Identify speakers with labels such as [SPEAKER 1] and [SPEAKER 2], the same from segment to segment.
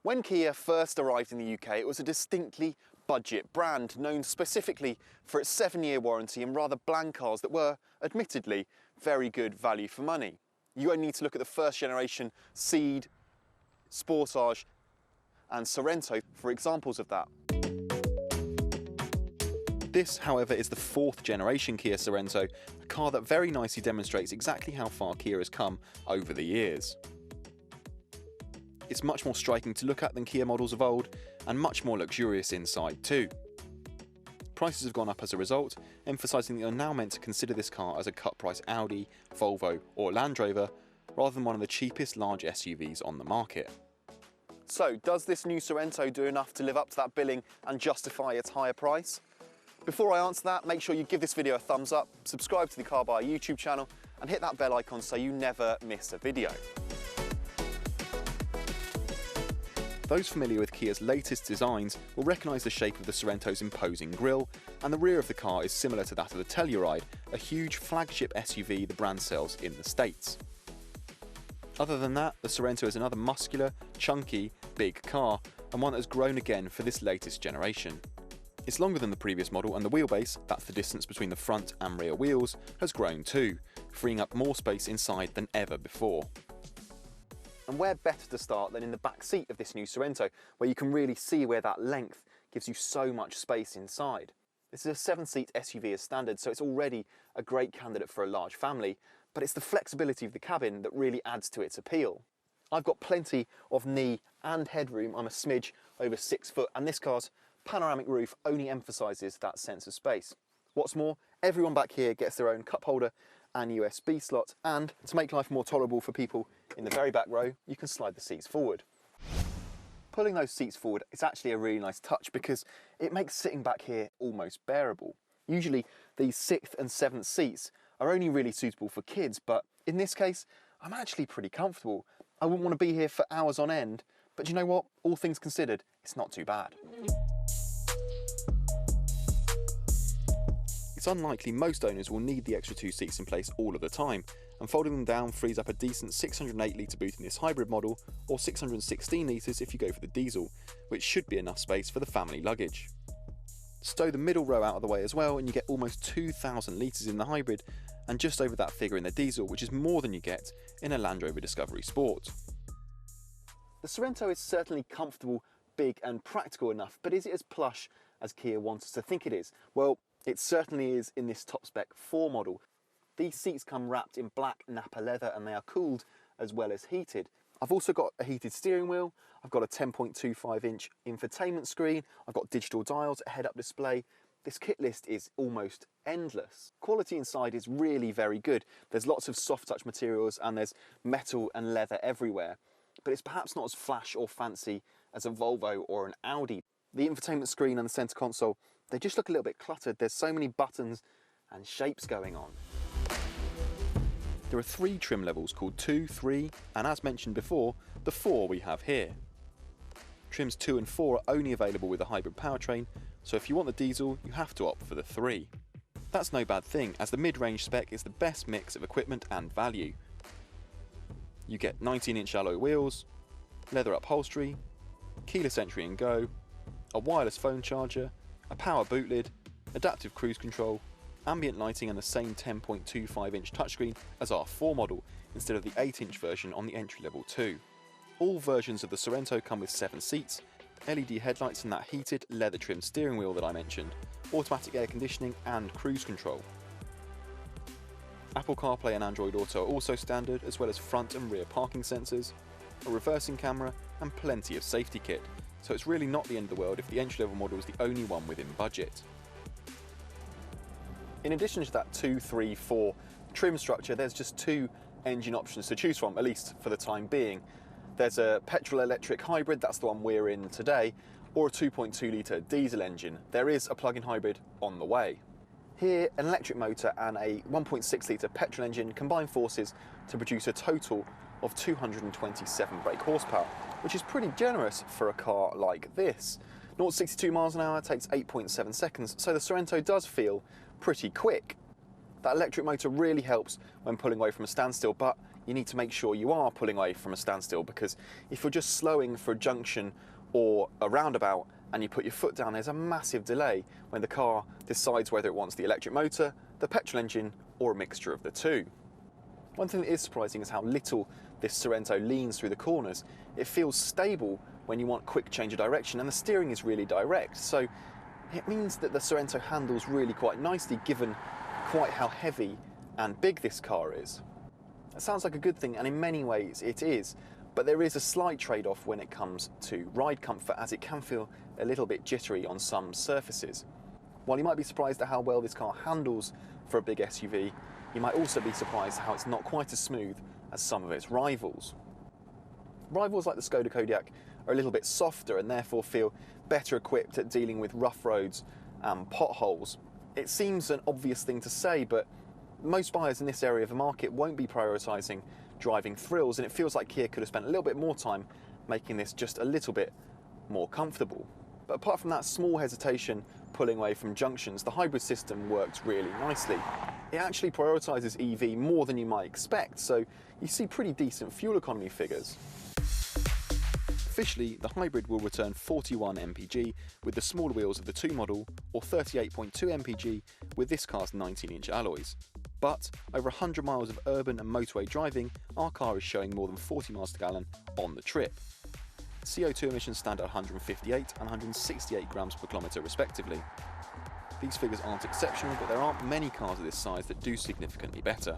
[SPEAKER 1] When Kia first arrived in the UK, it was a distinctly budget brand, known specifically for its 7-year warranty and rather bland cars that were, admittedly, very good value for money. You only need to look at the first generation Ceed, Sportage and Sorento for examples of that. This, however, is the 4th generation Kia Sorento, a car that very nicely demonstrates exactly how far Kia has come over the years. It's much more striking to look at than Kia models of old, and much more luxurious inside too. Prices have gone up as a result, emphasising that you're now meant to consider this car as a cut-price Audi, Volvo or Land Rover, rather than one of the cheapest large SUVs on the market. So, does this new Sorento do enough to live up to that billing and justify its higher price? Before I answer that, make sure you give this video a thumbs up, subscribe to the Carbuyer YouTube channel and hit that bell icon so you never miss a video. Those familiar with Kia's latest designs will recognise the shape of the Sorento's imposing grille, and the rear of the car is similar to that of the Telluride, a huge flagship SUV the brand sells in the States. Other than that, the Sorento is another muscular, chunky, big car, and one that has grown again for this latest generation. It's longer than the previous model, and the wheelbase, that's the distance between the front and rear wheels, has grown too, freeing up more space inside than ever before. And where better to start than in the back seat of this new Sorento, where you can really see where that length gives you so much space inside. This is a 7-seat SUV as standard, so it's already a great candidate for a large family, but it's the flexibility of the cabin that really adds to its appeal. I've got plenty of knee and headroom. I'm a smidge over 6 foot, and this car's panoramic roof only emphasises that sense of space. What's more, everyone back here gets their own cup holder and USB slot, and to make life more tolerable for people in the very back row, you can slide the seats forward. Pulling those seats forward is actually a really nice touch because it makes sitting back here almost bearable. Usually these 6th and 7th seats are only really suitable for kids, but in this case, I'm actually pretty comfortable. I wouldn't want to be here for hours on end, but you know what? All things considered, it's not too bad. It's unlikely most owners will need the extra 2 seats in place all of the time, and folding them down frees up a decent 608 litre boot in this hybrid model, or 616 litres if you go for the diesel, which should be enough space for the family luggage. Stow the middle row out of the way as well, and you get almost 2,000 litres in the hybrid, and just over that figure in the diesel, which is more than you get in a Land Rover Discovery Sport. The Sorento is certainly comfortable, big and practical enough, but is it as plush as Kia wants us to think it is? Well, it certainly is in this top spec 4 model. These seats come wrapped in black Nappa leather and they are cooled as well as heated. I've also got a heated steering wheel, I've got a 10.25 inch infotainment screen, I've got digital dials, a head-up display. This kit list is almost endless. Quality inside is really very good. There's lots of soft touch materials and there's metal and leather everywhere. But it's perhaps not as flash or fancy as a Volvo or an Audi. The infotainment screen and the centre console, they just look a little bit cluttered. There's so many buttons and shapes going on. There are 3 trim levels called 2, 3 and, as mentioned before, the 4 we have here. Trims 2 and 4 are only available with a hybrid powertrain, so if you want the diesel you have to opt for the 3. That's no bad thing, as the mid-range spec is the best mix of equipment and value. You get 19-inch alloy wheels, leather upholstery, keyless entry and go, a wireless phone charger, a power boot lid, adaptive cruise control, ambient lighting and the same 10.25 inch touchscreen as our 4 model instead of the 8-inch version on the entry-level 2. All versions of the Sorento come with 7 seats, LED headlights and that heated leather-trimmed steering wheel that I mentioned, automatic air conditioning and cruise control. Apple CarPlay and Android Auto are also standard, as well as front and rear parking sensors, a reversing camera and plenty of safety kit, so it's really not the end of the world if the entry-level model is the only one within budget. In addition to that 2, 3, 4 trim structure, there's just 2 engine options to choose from, at least for the time being. There's a petrol-electric hybrid, that's the one we're in today, or a 2.2 litre diesel engine. There is a plug-in hybrid on the way. Here, an electric motor and a 1.6 litre petrol engine combine forces to produce a total of 227 brake horsepower, which is pretty generous for a car like this. 0 to 62 miles an hour takes 8.7 seconds, so the Sorento does feel pretty quick. That electric motor really helps when pulling away from a standstill, but you need to make sure you are pulling away from a standstill, because if you're just slowing for a junction or a roundabout and you put your foot down, there's a massive delay when the car decides whether it wants the electric motor, the petrol engine, or a mixture of the two. One thing that is surprising is how little this Sorento leans through the corners. It feels stable when you want quick change of direction, and the steering is really direct. So it means that the Sorento handles really quite nicely, given quite how heavy and big this car is. It sounds like a good thing, and in many ways it is, but there is a slight trade-off when it comes to ride comfort, as it can feel a little bit jittery on some surfaces. While you might be surprised at how well this car handles for a big SUV, you might also be surprised how it's not quite as smooth as some of its rivals. Rivals like the Skoda Kodiaq are a little bit softer and therefore feel better equipped at dealing with rough roads and potholes. It seems an obvious thing to say, but most buyers in this area of the market won't be prioritising driving thrills, and it feels like Kia could have spent a little bit more time making this just a little bit more comfortable. But apart from that small hesitation pulling away from junctions, the hybrid system works really nicely. It actually prioritises EV more than you might expect, so you see pretty decent fuel economy figures. Officially, the hybrid will return 41 mpg with the smaller wheels of the 2 model, or 38.2 mpg with this car's 19-inch alloys. But over 100 miles of urban and motorway driving, our car is showing more than 40 miles per gallon on the trip. CO2 emissions stand at 158 and 168 grams per kilometre respectively. These figures aren't exceptional, but there aren't many cars of this size that do significantly better.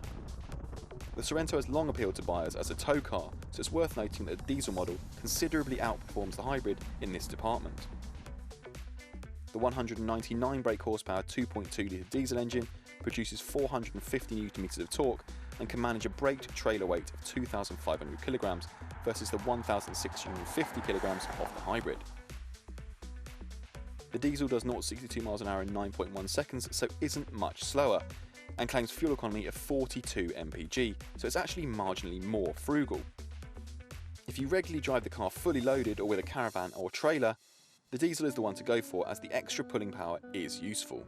[SPEAKER 1] The Sorento has long appealed to buyers as a tow car, so it's worth noting that the diesel model considerably outperforms the hybrid in this department. The 199 brake horsepower 2.2 litre diesel engine produces 450 Nm of torque and can manage a braked trailer weight of 2,500 kilograms versus the 1,650 kilograms of the hybrid. The diesel does 0 to 62 miles an hour in 9.1 seconds, so isn't much slower, and claims fuel economy of 42 mpg, so it's actually marginally more frugal. If you regularly drive the car fully loaded or with a caravan or trailer, the diesel is the one to go for, as the extra pulling power is useful.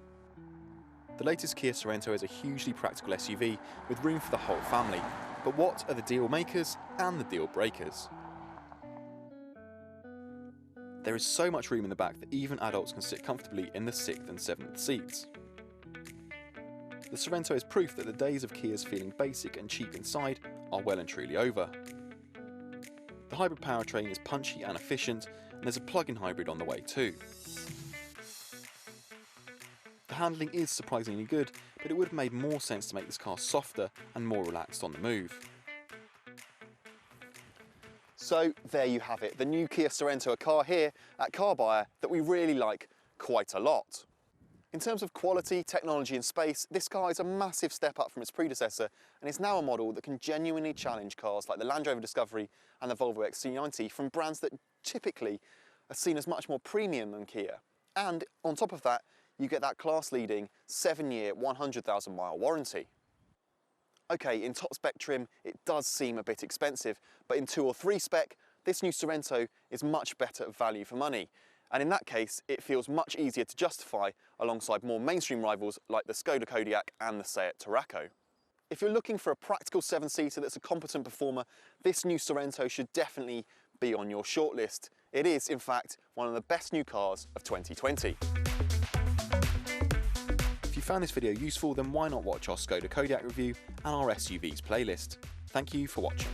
[SPEAKER 1] The latest Kia Sorento is a hugely practical SUV with room for the whole family, but what are the deal makers and the deal breakers? There is so much room in the back that even adults can sit comfortably in the 6th and 7th seats. The Sorento is proof that the days of Kias feeling basic and cheap inside are well and truly over. The hybrid powertrain is punchy and efficient, and there's a plug-in hybrid on the way too. The handling is surprisingly good, but it would have made more sense to make this car softer and more relaxed on the move. So there you have it, the new Kia Sorento, a car here at Carbuyer that we really like quite a lot. In terms of quality, technology and space, this car is a massive step up from its predecessor, and is now a model that can genuinely challenge cars like the Land Rover Discovery and the Volvo XC90 from brands that typically are seen as much more premium than Kia. And on top of that, you get that class-leading 7-year, 100,000 mile warranty. Okay, in top spec trim, it does seem a bit expensive, but in 2 or 3 spec, this new Sorento is much better value for money. And in that case, it feels much easier to justify alongside more mainstream rivals like the Skoda Kodiaq and the Seat Tarraco. If you're looking for a practical 7-seater that's a competent performer, this new Sorento should definitely be on your shortlist. It is, in fact, one of the best new cars of 2020. If you found this video useful, then why not watch our Skoda Kodiaq review and our SUVs playlist. Thank you for watching.